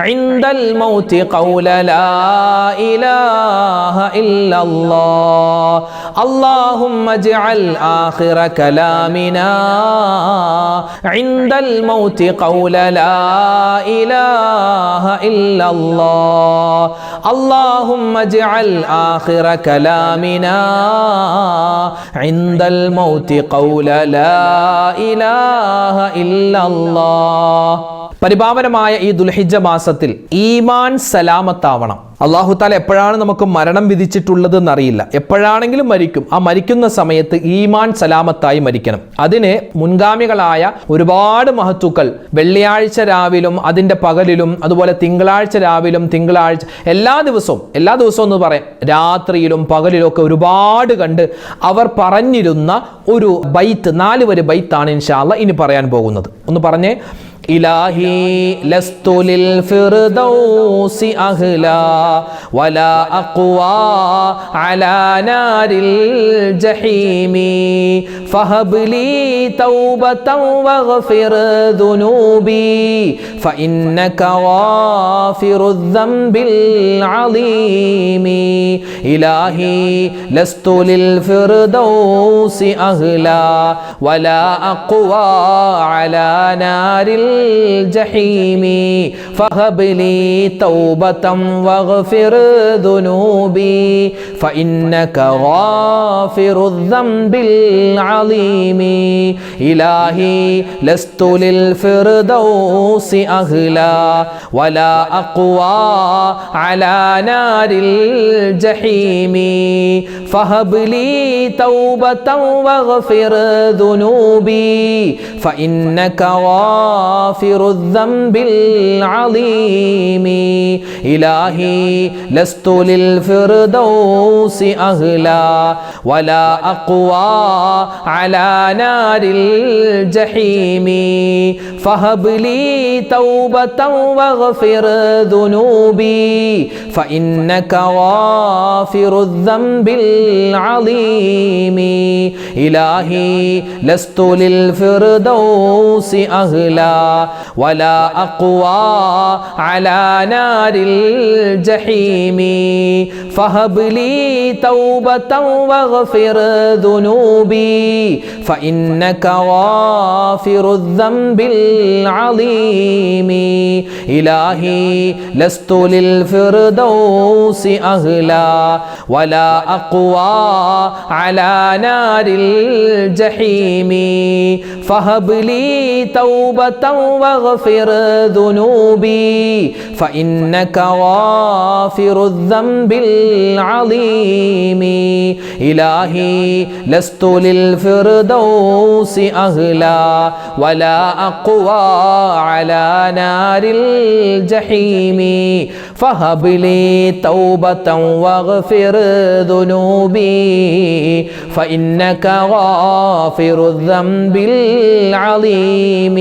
عند الموت قول لا إله إلا الله. اللهم اجعل آخر كلامنا عند الموت قول لا إله إلا الله. اللهم اجعل آخر كلامنا عند الموت قول لا إله إلا الله. പരിപാവനമായ ഈ ദുൽഹിജ്ജ മാസത്തിൽ ഈമാൻ സലാമത്താവണം. അല്ലാഹു തആല എപ്പോഴാണ് നമുക്ക് മരണം വിധിച്ചിട്ടുള്ളത് എന്നറിയില്ല. എപ്പോഴാണെങ്കിലും മരിക്കും. ആ മരിക്കുന്ന സമയത്ത് ഈമാൻ സലാമത്തായി മരിക്കണം. അതിന് മുൻഗാമികളായ ഒരുപാട് മഹത്തുക്കൾ വെള്ളിയാഴ്ച രാവിലും അതിൻ്റെ പകലിലും അതുപോലെ തിങ്കളാഴ്ച രാവിലും തിങ്കളാഴ്ച എല്ലാ ദിവസവും എന്ന് പറയാം രാത്രിയിലും പകലിലും ഒക്കെ ഒരുപാട് കണ്ട് അവർ പറഞ്ഞിരുന്ന ഒരു ബൈത്ത് 4 വരി ബൈത്താണ് ഇൻഷാ അല്ലാഹ് ഇനി പറയാൻ പോകുന്നത്. ഒന്ന് പറഞ്ഞേ. ഇലാഹി ലസ്തു ലിൽ ഫിർദൗസി അഹ്ലാ വലാ അഖ്വാ അലാ നാരിൽ ജഹീമി ഫഹബ് ലീ തൗബതൻ വഗ്ഫിർ ദുനൂബി ഫഇന്നക ഗാഫിറു ദംബിൽ അളീമി. ഇലാഹി ലസ്തു ലിൽ ഫിർദൗസി അഹ്ലാ വലാ അഖ്വാ അലാ നാരിൽ الجحيم فهب لي توبة واغفر ذنوبي فإنك غافر الذنب العظيم إلهي لست للفردوس أهلا ولا أقوى على نار الجحيم فهب لي توبة واغفر ذنوبي فإنك غافر الذنب العظيم إلهي لست للفردوس أهلا ولا أقوى على نار الجحيم فهب لي توبة واغفر ذنوبي فإنك غافر الذنب العظيم إلهي لست للفردوس أهلا ولا أقوى على نار الجحيم فهب لي توبة واغفر ذنوبي فإنك غافر الذنب العظيم إلهي لست للفردوس أهلا ولا أقوى على نار الجحيم فهب لي توبة واغفر ذنوبي فإنك غافر الذنب العظيم إلهي لست للفردوس أهلا ولا أقوى على نار الجحيم فهب لي توبة واغفر ذنوبي فإنك غافر الذنب العظيم.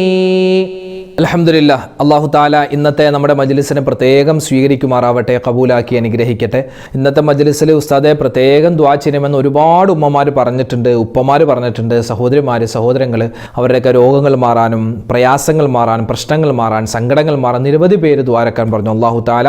അൽഹംദുലില്ലാഹ്. അല്ലാഹു തആല ഇന്നത്തെ നമ്മുടെ മജ്ലിസിനെ പ്രത്യേകം സ്വീകരിക്കുമാറാവട്ടെ, കബൂലാക്കി അനുഗ്രഹിക്കട്ടെ. ഇന്നത്തെ മജ്ലിസിൽ ഉസ്താദെ പ്രത്യേകം ദുആ ചെയ്യണമെന്ന് ഒരുപാട് ഉമ്മമാർ പറഞ്ഞിട്ടുണ്ട്, ഉപ്പമാർ പറഞ്ഞിട്ടുണ്ട്, സഹോദരിമാർ, സഹോദരങ്ങൾ അവരുടെയൊക്കെ രോഗങ്ങൾ മാറാനും പ്രയാസങ്ങൾ മാറാനും പ്രശ്നങ്ങൾ മാറാൻ സങ്കടങ്ങൾ മാറാൻ നിരവധി പേര് ദുആരക്കാൻ പറഞ്ഞു. അല്ലാഹു തആല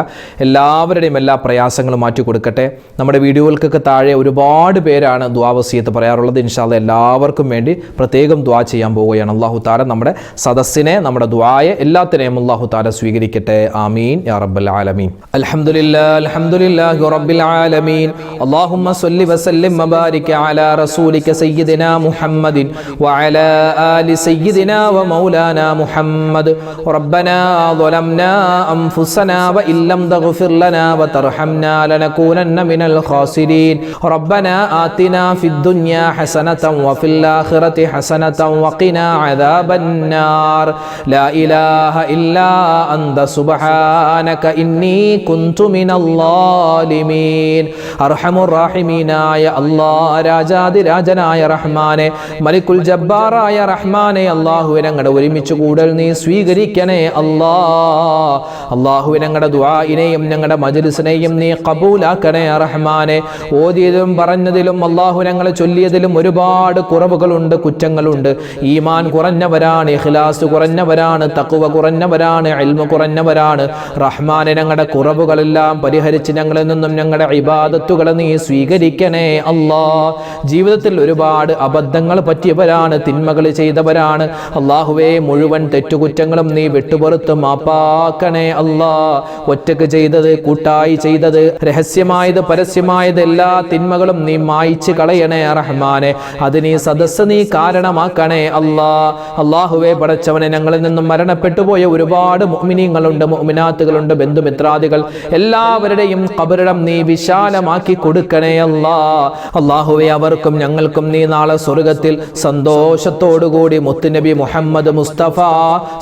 എല്ലാവരുടെയും എല്ലാ പ്രയാസങ്ങളും മാറ്റി കൊടുക്കട്ടെ. നമ്മുടെ വീഡിയോകൾക്കൊക്കെ താഴെ ഒരുപാട് പേരാണ് ദുആ വസിയത്ത് പറയാറുള്ളത്. ഇൻഷാ അല്ലാഹ് എല്ലാവർക്കും വേണ്ടി പ്രത്യേകം ദുആ ചെയ്യാൻ പോവുകയാണ്. അല്ലാഹു തആല നമ്മുടെ സദസ്സിനെ, നമ്മുടെ ദുആ എല്ലാത്തിനെയും അല്ലാഹു തആല സ്വീകരിക്കട്ടെ. ആമീൻ യാ റബ്ബൽ ആലമീൻ. അൽഹംദുലില്ലാഹി റബ്ബിൽ ആലമീൻ. അല്ലാഹുമ്മ സ്വല്ലി വസല്ലിം വബാരിക് അലാ റസൂലിക സയ്യിദിനാ മുഹമ്മദിൻ വഅലാ ആലി സയ്യിദിനാ വമൗലാനാ മുഹമ്മദ്. റബ്ബനാ ളലംനാ അൻഫുസനാ വഇല്ലം തഗ്ഫിർ ലനാ വതർഹംനാ ലനകൂനന്ന മിനൽ ഖാസിരീൻ. റബ്ബനാ ആതിനാ ഫിദ് ദുനിയാ ഹസനതൻ വഫിൽ ആഖിറതി ഹസനതൻ വഖിനാ അദാബന്നാർ. ലാ ഇലാഹ ഇല്ലാ അന്ത സുബ്ഹാനക ഇന്നി കുന്തു മിനൽ ളാലിമീൻ. അർഹമുർ റഹീമീനായ അല്ലാഹ്, രാജാതിരാജനായ റഹ്മാനെ, മലിക്കുൽ ജബ്ബാറായ റഹ്മാനെ, അല്ലാഹുവേ ഞങ്ങളുടെ ഒരുമിച്ച് കൂടൽ നീ സ്വീകരിക്കണേ അല്ലാഹ്. അല്ലാഹുവേ ഞങ്ങളുടെ ദുആഇനെയും ഞങ്ങളുടെ മജ്ലിസിനെയും നീ ഖബൂലാക്കണേ റഹ്മാനെ. ഓതിയതിലും പറഞ്ഞതിലും അല്ലാഹു ഞങ്ങളെ ചൊല്ലിയതിലും ഒരുപാട് കുറവുകളുണ്ട്, കുറ്റങ്ങളുണ്ട്. ഈമാൻ കുറഞ്ഞവരാണ്, ഇഖ്ലാസ് കുറഞ്ഞവരാണ്, തഖ്വ കുറഞ്ഞവരാണ്, ഇൽമു കുറഞ്ഞവരാണ്. റഹ്മാനെ ഞങ്ങളുടെ കുറവുകളെല്ലാം പരിഹരിച്ച് ഞങ്ങളിൽ നിന്നും ഞങ്ങളുടെ ഇബാദത്തുകളെ നീ സ്വീകരിക്കണേ അല്ലാഹ്. ജീവിതത്തിൽ ഒരുപാട് അബദ്ധങ്ങൾ പറ്റിയവരാണ്, തിന്മകൾ ചെയ്തവരാണ്. അല്ലാഹുവേ മുഴുവൻ തെറ്റുകുറ്റങ്ങളും നീ വിട്ടുപുറത്ത് മാപ്പാക്കണേ അല്ലാഹ്. ഒറ്റക്ക് ചെയ്തത്, കൂട്ടായി ചെയ്തത്, രഹസ്യമായത്, പരസ്യമായത് എല്ലാ തിന്മകളും നീ മായിച്ച് കളയണേ റഹ്മാനെ. അത് നീ സദസ്സ് നീ കാരണമാക്കണേ അല്ലാഹ്. അല്ലാഹുവേ പടച്ചവനെ, ഞങ്ങളിൽ നിന്നും മരണപ്പെട്ടു പോയ ഒരുപാട് മുഅ്മിനീങ്ങളുണ്ട്, മുഅ്മിനാത്തുകളുണ്ട്, ബന്ധുമിത്രാദികൾ എല്ലാവരുടെയും ഖബറിടം നീ വിശാലമാക്കി കൊടുക്കണേ അല്ലാഹ്. അല്ലാഹുവേ അവർക്കും ഞങ്ങൾക്കും നീ നാളെ സ്വർഗ്ഗത്തിൽ സന്തോഷത്തോടുകൂടി മുത്തുനബി മുഹമ്മദ് മുസ്തഫ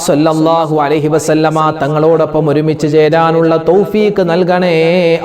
സല്ലല്ലാഹു അലൈഹി വസല്ലമ തങ്ങളോടൊപ്പം ഒരുമിച്ച് ചേരാനുള്ള തൗഫീഖ് നൽകണേ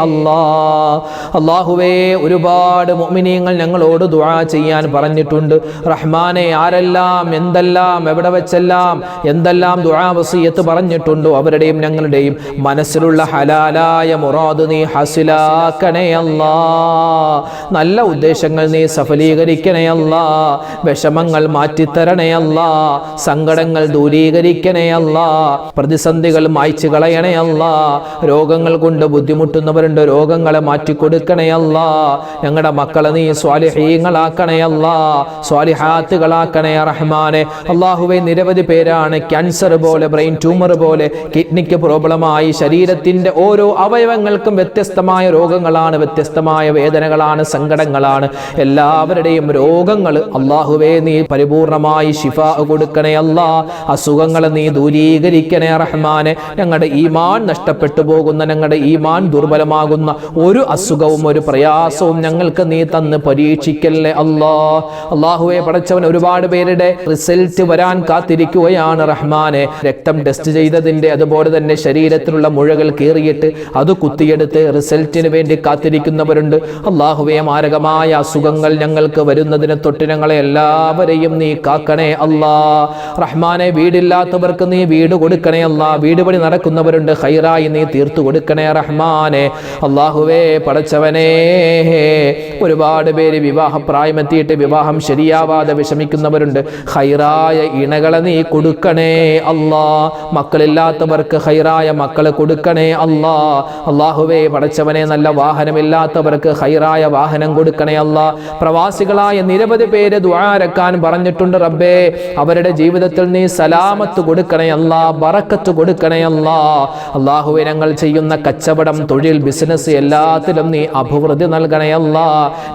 അല്ലാഹ്. അല്ലാഹുവേ ഒരുപാട് മുഅ്മിനീങ്ങൾ ഞങ്ങളോട് ദുആ ചെയ്യാൻ പറഞ്ഞിട്ടുണ്ട് റഹ്മാനെ. ആരെല്ലാം എന്തെല്ലാം എവിടെ വെച്ചെല്ലാം എന്തെല്ലാം ദുആ വസിയത്ത് പറഞ്ഞിട്ടുണ്ടോ അവരുടെയും ഞങ്ങളുടെയും മനസ്സിലുള്ള ഹലാലായ മുറാദ് നീ ഹസിലാക്കണേ അല്ലാഹ്. നല്ല ഉദ്ദേശങ്ങൾ നീ സഫലീകരിക്കണേ അല്ലാഹ്. വിഷമങ്ങൾ മാറ്റിത്തരണേ അല്ലാഹ്. സങ്കടങ്ങൾ ദൂരീകരിക്കണേ അല്ലാഹ്. പ്രതിസന്ധികൾ മായ്ച്ചു കളയണേ അല്ലാഹ്. രോഗങ്ങൾ കൊണ്ട് ബുദ്ധിമുട്ടുന്നവരുണ്ട്, രോഗങ്ങളെ മാറ്റിക്കൊടുക്കണേ അല്ലാഹ്. ഞങ്ങളുടെ മക്കളെ നീ സ്വാലിഹീങ്ങളാക്കണേ അല്ലാഹ്, സ്വാലിഹാത്തുകളാക്കണേ റഹ്മാനെ. അല്ലാഹുവേ നിരവധി പേരാണ് ക്യാൻസർ ക്യാൻസർ പോലെ, ബ്രെയിൻ ട്യൂമർ പോലെ, കിഡ്നിക്ക് പ്രോബ്ലമായി, ശരീരത്തിന്റെ ഓരോ അവയവങ്ങൾക്കും വ്യത്യസ്തമായ രോഗങ്ങളാണ്, വ്യത്യസ്തമായ വേദനകളാണ്, സങ്കടങ്ങളാണ്. എല്ലാവരുടെയും രോഗങ്ങൾ അല്ലാഹുവേ നീ പരിപൂർണമായി ശിഫാ കൊടുക്കണേ അല്ലാ. അസുഖങ്ങൾ നീ ദൂരീകരിക്കണേ റഹ്മാനെ. ഞങ്ങളുടെ ഈമാൻ നഷ്ടപ്പെട്ടു പോകുന്ന, ഞങ്ങളുടെ ഈമാൻ ദുർബലമാകുന്ന ഒരു അസുഖവും ഒരു പ്രയാസവും ഞങ്ങൾക്ക് നീ തന്ന് പരീക്ഷിക്കല്ലേ അല്ലാ. അല്ലാഹുവേ പടച്ചവൻ, ഒരുപാട് പേരുടെ റിസൾട്ട് വരാൻ കാത്തിരിക്കുകയാണ് റഹ്മാനെ. രക്തം ടെസ്റ്റ് ചെയ്തതിന്റെ, അതുപോലെ തന്നെ ശരീരത്തിലുള്ള മുഴകൾ കീറിയിട്ട് അത് കുത്തിയെടുത്ത് റിസൾട്ടിന് വേണ്ടി കാത്തിരിക്കുന്നവരുണ്ട്. അല്ലാഹുവേ മാരകമായ അസുഖങ്ങൾ ഞങ്ങൾക്ക് വരുന്നതിനെ തൊട്ട് ഞങ്ങളെ എല്ലാവരെയും നീ കാക്കണേ അല്ലാ. റഹ്മാനെ, വീടില്ലാത്തവർക്ക് നീ വീട് കൊടുക്കണേ അല്ലാ. വീട് പണി നടക്കുന്നവരുണ്ട്, ഖൈറായി നീ തീർത്തു കൊടുക്കണേ റഹ്മാനെ. അല്ലാഹുവേ പടച്ചവനേ, ഒരുപാട് പേര് വിവാഹപ്രായമെത്തിയിട്ട് വിവാഹം ശരിയാവാതെ വിഷമിക്കുന്നവരുണ്ട്. ഖൈറായ ഇണകളെ നീ കൊടുക്കണേ അല്ലാ. മക്കളില്ലാത്തവർക്ക് ഖൈറായ മക്കളെ കൊടുക്കണേ അല്ലാ. അല്ലാഹുവേ പടച്ചവനെ, നല്ല വാഹനമില്ലാത്തവർക്ക് ഖൈറായ വാഹനം കൊടുക്കണേ അല്ലാ. പ്രവാസികളായ നിരവധി പേര് ദുആരക്കാൻ പറഞ്ഞിട്ടുണ്ട് റബ്ബേ. അവരുടെ ജീവിതത്തിൽ നീ സലാമത്ത് കൊടുക്കണേ അല്ലാ, ബറക്കത്ത് കൊടുക്കണേ അല്ലാ. അല്ലാഹുവേ, ഞങ്ങൾ ചെയ്യുന്ന കച്ചവടം, തൊഴിൽ, ബിസിനസ് എല്ലാത്തിലും നീ അഭിവൃദ്ധി നൽകണേ അല്ലാ.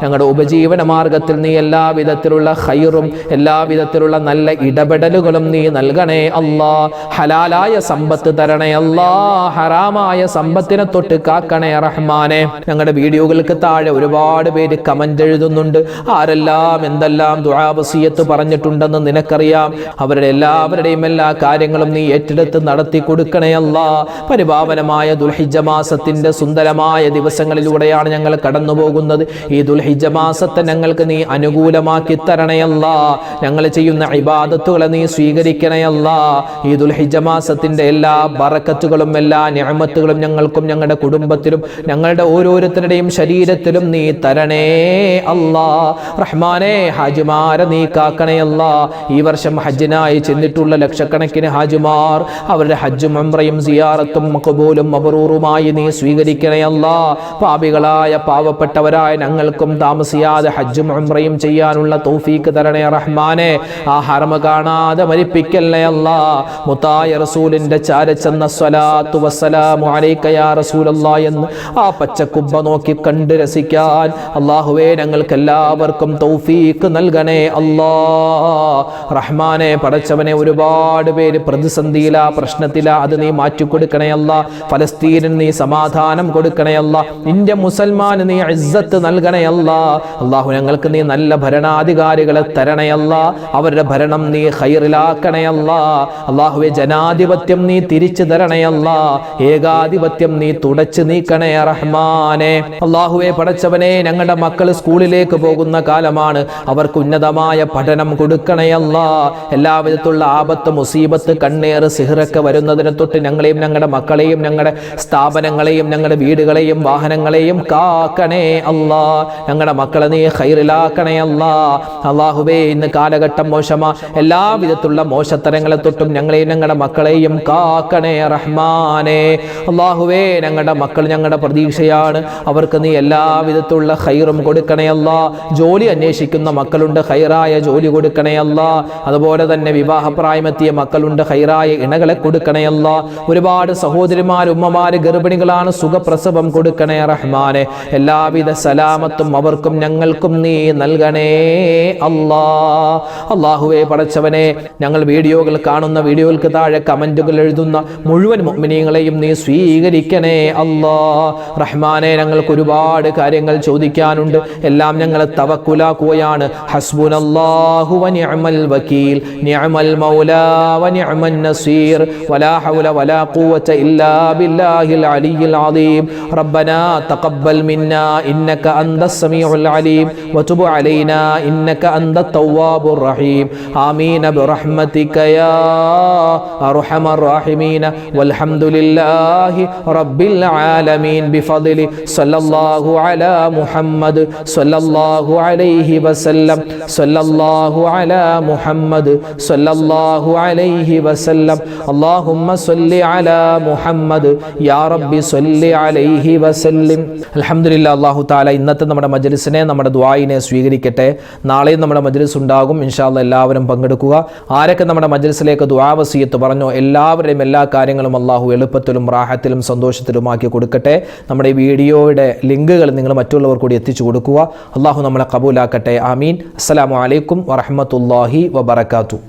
ഞങ്ങളുടെ ഉപജീവന മാർഗത്തിൽ നീ എല്ലാവിധത്തിലുള്ള ഖൈറും എല്ലാവിധത്തിലുള്ള നല്ല ഇടപെടലുകളും നീ നൽകണേ അല്ലാ. ഹലാലായ സമ്പത്ത് തരണേ അല്ലാ. ഹറാമായ സമ്പത്തിനെ തൊട്ട് കാക്കണേ റഹ്മാനെ. ഞങ്ങളുടെ വീഡിയോകൾക്ക് താഴെ ഒരുപാട് പേര് കമന്റ് എഴുതുന്നുണ്ട്. ആരെല്ലാം എന്തെല്ലാം ദുആ വസിയത്ത് പറഞ്ഞിട്ടുണ്ടെന്ന് നിനക്കറിയാം. അവരുടെ എല്ലാവരുടെയും എല്ലാ കാര്യങ്ങളും നീ ഏറ്റെടുത്ത് നടത്തി കൊടുക്കണേ അല്ലാ. പരിപാവനമായ ദുൽഹിജ്ജ മാസത്തിന്റെ സുന്ദരമായ ദിവസങ്ങളിലൂടെയാണ് ഞങ്ങൾ കടന്നു പോകുന്നത്. ഈ ദുൽഹിജ്ജ മാസത്തെ ഞങ്ങൾക്ക് നീ അനുകൂലമാക്കി തരണേ അല്ലാ. ഞങ്ങൾ ചെയ്യുന്ന ഇബാദത്തുകളെ നീ സ്വീകരിക്കണേ അല്ലാ. ഈ ദുൽഹിജ്ജ മാസത്തിന്റെ എല്ലാ ബറക്കത്തുകളും എല്ലാ നിഅമത്തുകളും ഞങ്ങൾക്കും ഞങ്ങളുടെ കുടുംബത്തിലും ഞങ്ങളുടെ ഓരോരുത്തരുടെയും ശരീരത്തിലും നീ തരണേ അല്ലാ. റഹ്മാനെ, ഹാജിമാരെ നീ കാക്കണേ അല്ലാ. ഈ വർഷം ഹജ്ജിനായി ചെന്നിട്ടുള്ള ലക്ഷക്കണക്കിന് ഹാജിമാർ അവരുടെ ഹജ്ജും ഉംറയും സിയാറത്തും മഖബൂലും മബ്റൂറുമായി നീ സ്വീകരിക്കണേ അല്ലാ. പാപികളായ പാവപ്പെട്ടവരായ ഞങ്ങൾക്കും താമസിയാതെ ഹജ്ജും ഉംറയും ചെയ്യാനുള്ള തൗഫീക്ക് തരണേ റഹ്മാനെ. ആ ഹറമ കാണാതെ മരിപ്പിക്കല്ലേ അല്ലാ. മുത്തായ റസൂലിന്റെ ചാരച്ചെന്ന സ്വലാത്തു വസ്സലാമു അലൈക യാ റസൂലല്ലാഹ് എന്ന് ആ പച്ചക്കുബ്ബ നോക്കി കണ്ട് രസിക്കാൻ അല്ലാഹുവേ ഞങ്ങൾക്ക് എല്ലാവർക്കും തൗഫീക്ക് നൽകണേ അല്ലാ. റഹ്മാനെ പടച്ചവനെ, ഒരുപാട് പേര് പ്രതിസന്ധിയിലാ, പ്രശ്നത്തിലാ, അത് നീ മാറ്റിക്കൊടുക്കണേ അല്ലാ. ഫലസ്തീനിന് നീ സമാധാനം കൊടുക്കണേ അല്ലാ. ഇന്ത്യ മുസൽമാന് നീ ഇസ്സത്ത് നൽകണേ അല്ലാ. അല്ലാഹു, ഞങ്ങൾക്ക് നീ നല്ല ഭരണാധികാരികളെ തരണേ അല്ലാ. അവരുടെ ഭരണം നീ ഖൈറിലാക്കണേ അല്ലാ. അല്ലാഹുവേ, ജനാധിപത്യം നീ തിരിച്ചു തരണേ അല്ലാ. ഏകാധിപത്യം നീ തുടച്ചു നീക്കണേ റഹ്മാനെ. അല്ലാഹുവേ പടച്ചവനെ, ഞങ്ങളുടെ മക്കൾ സ്കൂളിലേക്ക് പോകുന്ന കാലമാണ്. അവർക്ക് ഉന്നതമായ പഠനം കൊടുക്കണേ അല്ലാ. എല്ലാവിധത്തിലുള്ള ആപത്ത്, മുസീബത്ത്, കണ്ണേറ്, സിഹ്റൊക്കെ വരുന്നതിനെ തൊട്ട് ഞങ്ങളെയും ഞങ്ങളുടെ മക്കളെയും ഞങ്ങളുടെ സ്ഥാപനങ്ങളെയും ഞങ്ങളുടെ വീടുകളെയും വാഹനങ്ങളെയും കാക്കണേ അല്ലാ. ഞങ്ങളുടെ മക്കളെ നീ ഖൈറിലാക്കണേ അല്ലാ. അല്ലാഹുവേ, ഇന്ന് കാലഘട്ടം മോശമാ. എല്ലാവിധത്തിലുള്ള മോശത്തരങ്ങളെ തൊട്ടും ഞങ്ങളെയും ഞങ്ങളുടെ മക്കളെയും കാക്കണേ റഹ്മാനെ. അല്ലാഹുവേ, ഞങ്ങളുടെ മക്കൾ ഞങ്ങളുടെ പ്രതീക്ഷയാണ്. അവർക്ക് നീ എല്ലാവിധത്തിലുള്ള ഖൈറും കൊടുക്കണേ അല്ലാ. ജോലി അന്വേഷിക്കുന്ന മക്കളുണ്ട്, ഖൈറായ ജോലി കൊടുക്കണേ അല്ലാ. അതുപോലെ തന്നെ വിവാഹപ്രായമെത്തിയ മക്കളുണ്ട്, ഖൈറായ ഇണകളെ കൊടുക്കണേ അല്ലാ. ഒരുപാട് സഹോദരിമാർ, ഉമ്മമാര് ഗർഭിണികളാണ്, സുഖപ്രസവം കൊടുക്കണേ റഹ്മാനെ. എല്ലാവിധ സലാമത്തും അവർക്കും ഞങ്ങൾക്കും നീ നൽകണേ അല്ലാ. അല്ലാഹുവേ പടച്ചവനെ, ഞങ്ങൾ വീഡിയോകൾ കാണുന്ന, വീഡിയോകൾക്ക് താഴെ കമന്റുകൾ എഴുതുന്ന മുഴുവൻ മുഅ്മിനീങ്ങളെയും നീ സ്വീകരിക്കണേ അല്ലാ. റഹ്മാനെ, ഞങ്ങൾക്ക് ഒരുപാട് കാര്യങ്ങൾ ചോദിക്കാനുണ്ട്. എല്ലാം ഞങ്ങൾ തവക്കുലാക്കുകയാണ്. ഹസ്ബുനല്ലാഹു വ നിഅമൽ വകീൽ, നിഅമൽ മൗലാ വ നിഅമൻ നസീർ, വലാ ഹൗല വലാ ഖുവത ഇല്ലാ ബില്ലാഹിൽ അലിയിൽ അദീം. റബ്ബനാ തഖബ്ബൽ മിന്നാ ഇന്നക അന്തസ് സമീഉൽ അലീം വതുബ് അലൈനാ ഇന്നക അന്തത് തവ്വാബുർ റഹീം. ആമീൻ ബിറഹ്മതിക യാ അർഹമർ റഹീമീൻ. വൽഹംദുലില്ലാഹി റബ്ബിൽ ആലമീൻ. ബിഫദ്ലി സല്ലല്ലാഹു അലാ മുഹമ്മദ് സല്ലല്ലാഹു അലൈഹി വസല്ലം. സല്ലല്ലാഹു അലാ മുഹമ്മദ് സല്ലല്ലാഹു അലൈഹി വസല്ലം. അല്ലാഹുമ്മ സല്ലി അലാ മുഹമ്മദ് യാ റബ്ബി സല്ലി അലൈഹി വസല്ലം. അൽഹംദുലില്ലാ. അല്ലാഹു തആല ഇന്നത്തെ നമ്മുടെ മജ്ലിസിനെ, നമ്മുടെ ദുആയിനെ സ്വീകരിക്കട്ടെ. നാളെയും നമ്മുടെ മജ്ലിസ് ഉണ്ടാകും ഇൻഷാ അല്ലാഹ്. എല്ലാവരും പങ്കെടുക്കുക. ആരൊക്കെ നമ്മുടെ മജ്ലിസിലേക്ക് ദുആ വസിയത്ത് പറഞ്ഞോ എല്ലാവരുടെയും എല്ലാ കാര്യങ്ങളും അള്ളാഹു എളുപ്പത്തിലും റാഹത്തിലും സന്തോഷത്തിലുമാക്കി കൊടുക്കട്ടെ. നമ്മുടെ ഈ വീഡിയോയുടെ ലിങ്കുകൾ നിങ്ങൾ മറ്റുള്ളവർ കൂടി എത്തിച്ചു കൊടുക്കുക. അള്ളാഹു നമ്മളെ കബൂലാക്കട്ടെ. ആമീൻ. അസ്സലാമു അലൈക്കും വറഹ്മത്തുള്ളാഹി വബറകാതുഹു.